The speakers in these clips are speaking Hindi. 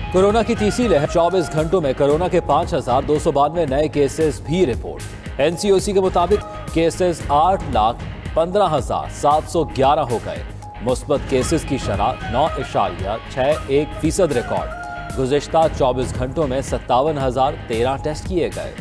कोरोना की तीसरी लहर, 24 घंटों में कोरोना के 5,292 नए केसेस भी रिपोर्ट। एनसीओसी के मुताबिक केसेस 8,15,711 हो गए। मुस्बत केसेस की शरह 9.61% रिकॉर्ड। गुज़िश्ता 24 घंटों में 57,013 टेस्ट किए गए।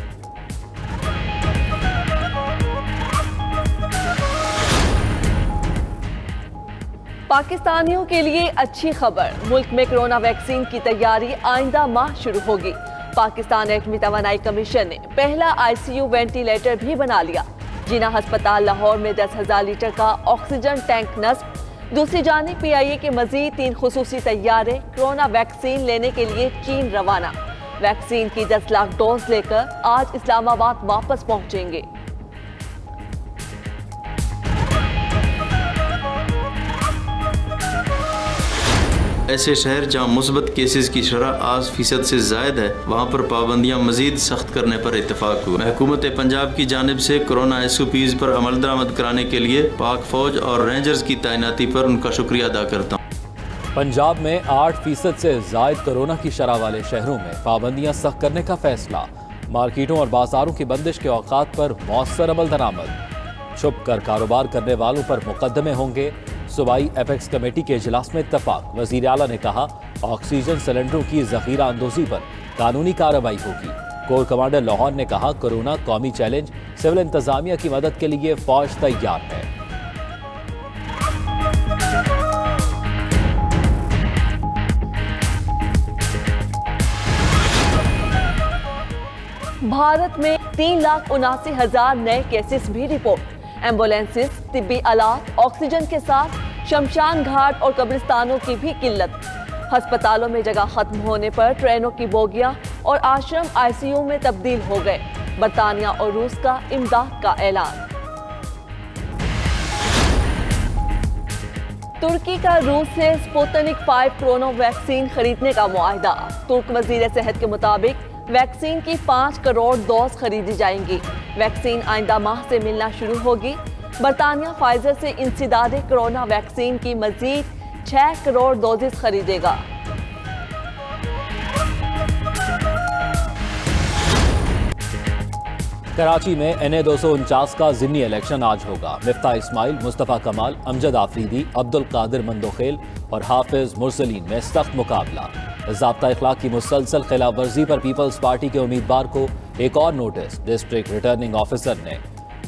पाकिस्तानियों के लिए अच्छी खबर, मुल्क में कोरोना वैक्सीन की तैयारी आइंदा माह शुरू होगी। पाकिस्तान एटमी तवानाई कमीशन ने पहला आईसीयू वेंटिलेटर भी बना लिया। जिना हस्पताल लाहौर में 10,000 लीटर का ऑक्सीजन टैंक नस्ब। दूसरी जानिब PIA के मजीद 3 खुसूसी तैयारे कोरोना वैक्सीन लेने के लिए चीन रवाना। वैक्सीन की 10 लाख डोज लेकर आज इस्लामाबाद वापस पहुंचेंगे। ऐसे शहर जहां मुस्बत केसेस की शरह 8% से ज़ायद है, वहाँ पर पाबंदियाँ मजीद सख्त करने पर इत्तेफाक हुआ। हुकूमत पंजाब की जानिब से कोरोना SOPs पर अमल दरामद कराने के लिए पाक फौज और रेंजर्स की तैनाती पर उनका शुक्रिया अदा करता हूँ। पंजाब में 8% से ज़ायद कोरोना की शरह वाले शहरों में पाबंदियाँ सख्त करने का फैसला। मार्केटों और बाजारों की बंदिश के औकात पर मौसर अमल दरामद। छुप कर कारोबार करने वालों पर मुकदमे होंगे। सूबाई एपेक्स कमेटी के इजलास में इत्तफाक। वज़ीर आला ने कहा, ऑक्सीजन सिलेंडरों की ज़ख़ीरा अंदोज़ी पर कानूनी कार्रवाई होगी। कोर कमांडर लाहौर ने कहा, कोरोना कौमी चैलेंज, सिविल इंतजामिया की मदद के लिए फौज तैयार है। भारत में 3,79,000 नए केसेस भी रिपोर्ट। एम्बुलेंसेस, तिब्बी आलात, ऑक्सीजन के साथ शमशान घाट और कब्रिस्तानों की भी किल्लत। अस्पतालों में जगह खत्म होने पर ट्रेनों की बोगियां और आश्रम ICU में तब्दील हो गए। बरतानिया और रूस का इमदाद का ऐलान। तुर्की का रूस से स्पुतनिक 5 कोरोना वैक्सीन खरीदने का मुआहदा। तुर्क वजीर सेहत के मुताबिक वैक्सीन की 5 करोड़ डोज खरीदी जाएंगी। वैक्सीन आइंदा माह से मिलना शुरू होगी। बरतानिया फाइजर से इंसदादे कोरोना वैक्सीन की मजीद 6 करोड़ डोजेस खरीदेगा। कराची में NA 249 का ज़िमनी इलेक्शन आज होगा। मिफ्ता इस्माइल, मुस्तफ़ा कमाल, अमजद आफरीदी, अब्दुल कादिर मंदोखेल और हाफिज मुरसलीन में सख्त मुकाबला। ज़ाब्ता इखलाक की मुसलसल खिलाफ वर्जी पर पीपल्स पार्टी के उम्मीदवार को एक और नोटिस। डिस्ट्रिक्ट रिटर्निंग ऑफिसर ने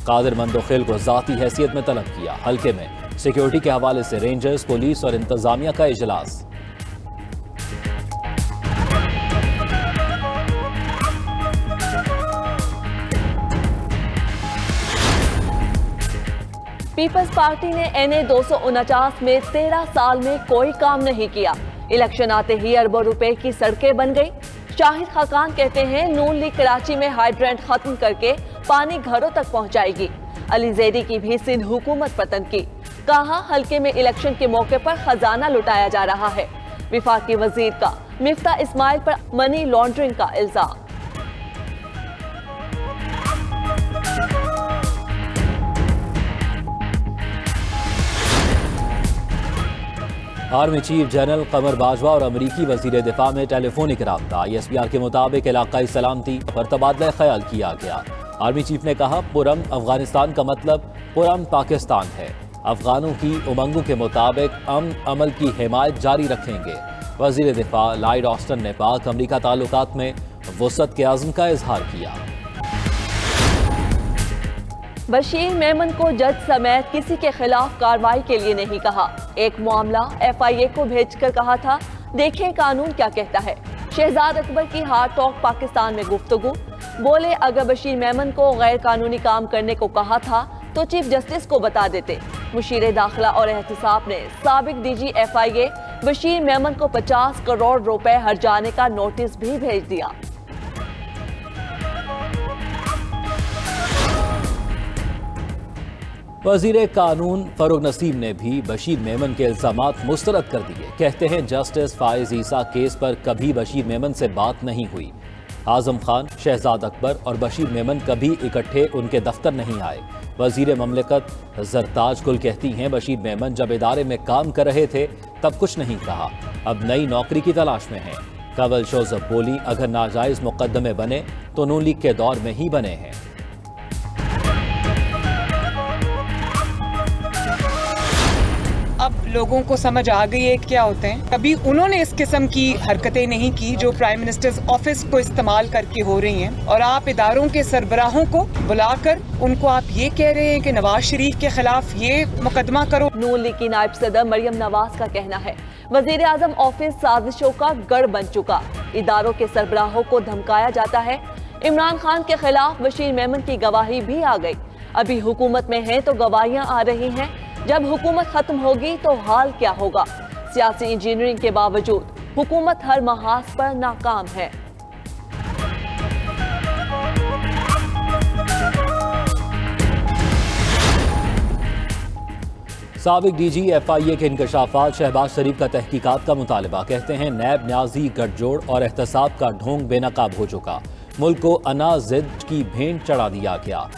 कादिर मंदोखेल को ज़ाती हैसियत में तलब किया। हल्के में सिक्योरिटी के हवाले से रेंजर्स, पुलिस और इंतजामिया का इजलास। पीपल्स पार्टी ने NA 249 में 13 साल में कोई काम नहीं किया। इलेक्शन आते ही अरबों रुपए की सड़कें बन गई। शाहिद खाकान कहते हैं, नून लीग कराची में हाइड्रेंट खत्म करके पानी घरों तक पहुंचाएगी। अली ज़ैदी की भी सिंध हुकूमत पर तनकीद। कहा, हल्के में इलेक्शन के मौके पर खजाना लुटाया जा रहा है। विफाकी वजीर का मिफ्ता इस्माइल पर मनी लॉन्ड्रिंग का इल्जाम। आर्मी चीफ जनरल कमर बाजवा और अमरीकी वजीर दिफा में टेलीफोनिक राब्ता। ISPR के मुताबिक इलाकाई सलामती पर तबादला ख्याल किया गया। आर्मी चीफ ने कहा, पुरम अफगानिस्तान का मतलब पुरम पाकिस्तान है। अफगानों की उमंगों के मुताबिक अमन अमल की हिमायत जारी रखेंगे। वजीर दिफा लॉयड ऑस्टिन ने पाक अमरीका ताल्लुकात में वसअत के आज़म का इजहार किया। बशीर मेमन को जज समेत किसी के खिलाफ कार्रवाई के लिए नहीं कहा। एक मामला FIA को भेजकर कहा था, देखें कानून क्या कहता है। शहजाद अकबर की हार्ट टॉक पाकिस्तान में गुफ्तगू। बोले, अगर बशीर मेमन को गैर कानूनी काम करने को कहा था तो चीफ जस्टिस को बता देते। मुशीर दाखिला और एहतिसाब ने साबिक DG FIA बशीर मेमन को 50 करोड़ रुपए हर्जाने का नोटिस भी भेज दिया। वजीर कानून फरूक नसीम ने भी बशीर मेमन के इल्जामात मुस्तरद कर दिए। कहते हैं, जस्टिस फाइज ईसा केस पर कभी बशीर मेमन से बात नहीं हुई। आजम खान, शहजाद अकबर और बशीर मेमन कभी इकट्ठे उनके दफ्तर नहीं आए। वजीर ममलिकत जरताज गुल कहती हैं, बशीर मेमन जब इदारे में काम कर रहे थे तब कुछ नहीं कहा, अब नई नौकरी की तलाश में हैं। कंवल शोजब बोली, अगर नाजायज मुकदमे बने तो नून लीग के दौर में ही बने हैं। अब लोगों को समझ आ गई है क्या होते हैं। कभी उन्होंने इस किस्म की हरकतें नहीं की जो प्राइम मिनिस्टर्स ऑफिस को इस्तेमाल करके हो रही हैं, और आप इदारों के सरबराहों को बुलाकर उनको आप ये कह रहे हैं कि नवाज शरीफ के खिलाफ ये मुकदमा करो। नून लीग की नायब सदर मरियम नवाज का कहना है, वजीर आजम ऑफिस साजिशों का गढ़ बन चुका, इदारों के सरबराहों को धमकाया जाता है। इमरान खान के खिलाफ बशीर मेमन की गवाही भी आ गई। अभी हुकूमत में है तो गवाहियां आ रही हैं, जब हुकूमत खत्म होगी तो हाल क्या होगा। सियासी इंजीनियरिंग के बावजूद हुकूमत हर महाज पर नाकाम है। साबिक डीजी FIA के इंकशाफात, शहबाज शरीफ का तहकीकात का मुतालबा। कहते हैं नैब न्याजी गठजोड़ और एहतसाब का ढोंग बेनकाब हो चुका, मुल्क को अना जिद की भेंट चढ़ा दिया गया।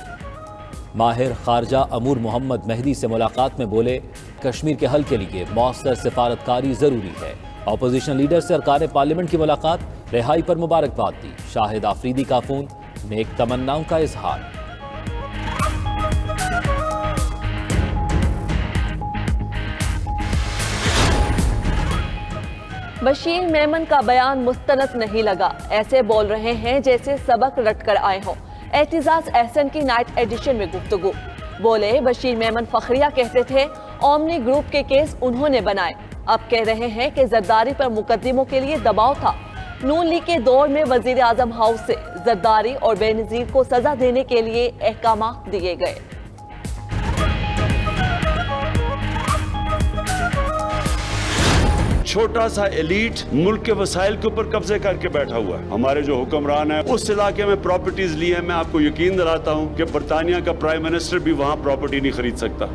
माहिर खारजा अमूर मोहम्मद मेहदी से मुलाकात में बोले, कश्मीर के हल के लिए मौसर सिफारतकारी जरूरी है। अपोजिशन लीडर से अरकान पार्लियामेंट की मुलाकात, रिहाई पर मुबारकबाद दी। शाहिद आफरीदी का फोन, नेक तमन्नाओं का इजहार। बशीर मेमन का बयान मुस्तनद नहीं लगा, ऐसे बोल रहे हैं जैसे सबक रट कर आए हों। एहतिजाज एहसन की नाइट एडिशन में गुफ्तगू, बोले बशीर मेमन फखरिया कहते थे ओमनी ग्रुप के केस उन्होंने बनाए, अब कह रहे हैं कि जरदारी पर मुकदमों के लिए दबाव था। नून लीग के दौर में वजीर आजम हाउस से जरदारी और बेनजीर को सजा देने के लिए अहकाम दिए गए। छोटा सा एलीट मुल्क के वसाइल के ऊपर कब्जे करके बैठा हुआ है। हमारे जो हुक्मरान है उस इलाके में प्रॉपर्टीज ली है। मैं आपको यकीन दिलाता हूं कि बरतानिया का प्राइम मिनिस्टर भी वहां प्रॉपर्टी नहीं खरीद सकता।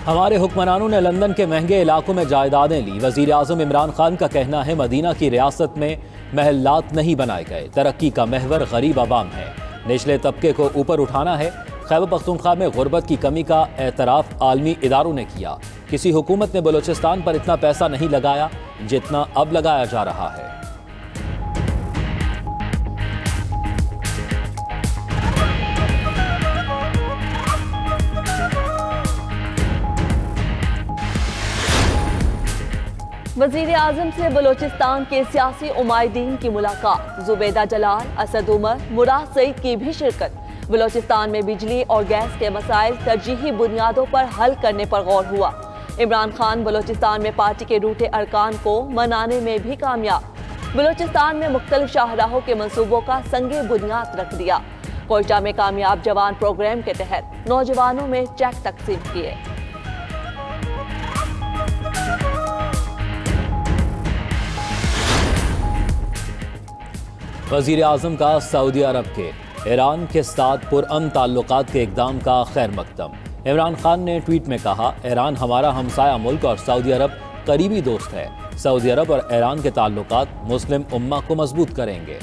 हमारे हुक्मरानों ने लंदन के महंगे इलाकों में जायदादें ली। वजीर आजम इमरान खान का कहना है, मदीना की रियासत में महल्लात नहीं बनाए गए, तरक्की का महवर गरीब आवाम है, निचले तबके को ऊपर उठाना है। खैबर पख्तूनख्वा में गुर्बत की कमी का एतराफ आलमी इदारों ने किया। किसी हुकूमत ने बलूचिस्तान पर इतना पैसा नहीं लगाया जितना अब लगाया जा रहा है। वजीर आजम से बलूचिस्तान के सियासी उमायदीन की मुलाकात, जुबैदा जलाल, असद उमर, मुराद सईद की भी शिरकत। बलूचिस्तान में बिजली और गैस के मसाइल तरजीही बुनियादों पर हल करने पर गौर हुआ। इमरान खान बलूचिस्तान में पार्टी के रूठे अरकान को मनाने में भी कामयाब। बलूचिस्तान में मुख्तलिफ शाहराहों के मंसूबों का संगे बुनियाद रख दिया। कोयटा में कामयाब जवान प्रोग्राम के तहत नौजवानों में चेक तकसीम किए। वजीर आजम का सऊदी अरब के ईरान के साथ पुरअमन ताल्लुकात के इक़दाम का खैर मकदम। इमरान खान ने ट्वीट में कहा, ईरान हमारा हमसाया मुल्क और सऊदी अरब करीबी दोस्त है। सऊदी अरब और ईरान के ताल्लुकात मुस्लिम उम्मा को मजबूत करेंगे।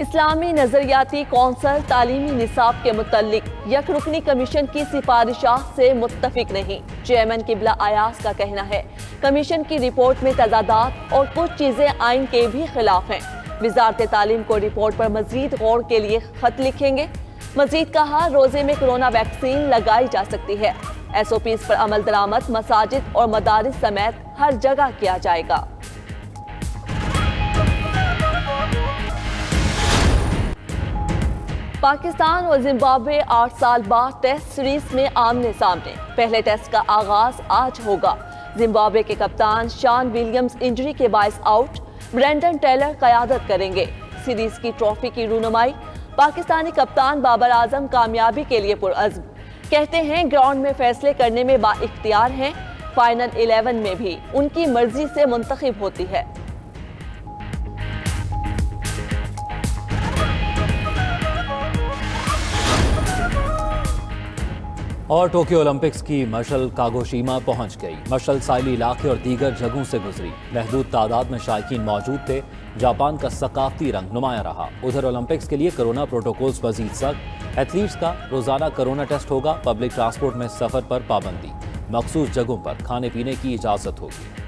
इस्लामी नजरियाती कौंसल तालीमी निसाब के मुतल्लिक यकरुकनी कमीशन की सिफारिशात से मुत्तफिक नहीं। चेयरमैन किबला अयाज का कहना है, कमीशन की रिपोर्ट में तजादात और कुछ चीजें आइन के भी खिलाफ हैं। वजारत तालीम को रिपोर्ट पर मजीद गौर के लिए खत लिखेंगे। मजीद कहा, रोजे में कोरोना वैक्सीन लगाई जा सकती है। SOPs पर अमल दरामद मसाजिद और मदारिस समेत हर जगह किया जाएगा। पाकिस्तान और जिम्बाब्वे 8 साल बाद टेस्ट सीरीज में आमने सामने। पहले टेस्ट का आगाज आज होगा। जिम्बाब्वे के कप्तान शॉन विलियम्स इंजरी के बायस आउट, ब्रेंडन टेलर क़यादत करेंगे। सीरीज की ट्रॉफी की रूनुमाई पाकिस्तानी कप्तान बाबर आजम कामयाबी के लिए पुरअज़्म। कहते हैं ग्राउंड में फैसले करने में बाइख्तियार हैं। फाइनल 11 में भी उनकी मर्जी से मुंतखब होती है। और टोक्यो ओलंपिक्स की मशल कागोशीमा पहुंच गई। मशल साइली इलाके और दीगर जगहों से गुजरी। महदूद तादाद में शायकीन मौजूद थे। जापान का सकाफती रंग नुमाया रहा। उधर ओलंपिक्स के लिए कोरोना प्रोटोकॉल्स मजीद सख्त। एथलीट्स का रोजाना कोरोना टेस्ट होगा। पब्लिक ट्रांसपोर्ट में सफर पर पाबंदी। मखसूस जगहों पर खाने पीने की इजाजत होगी।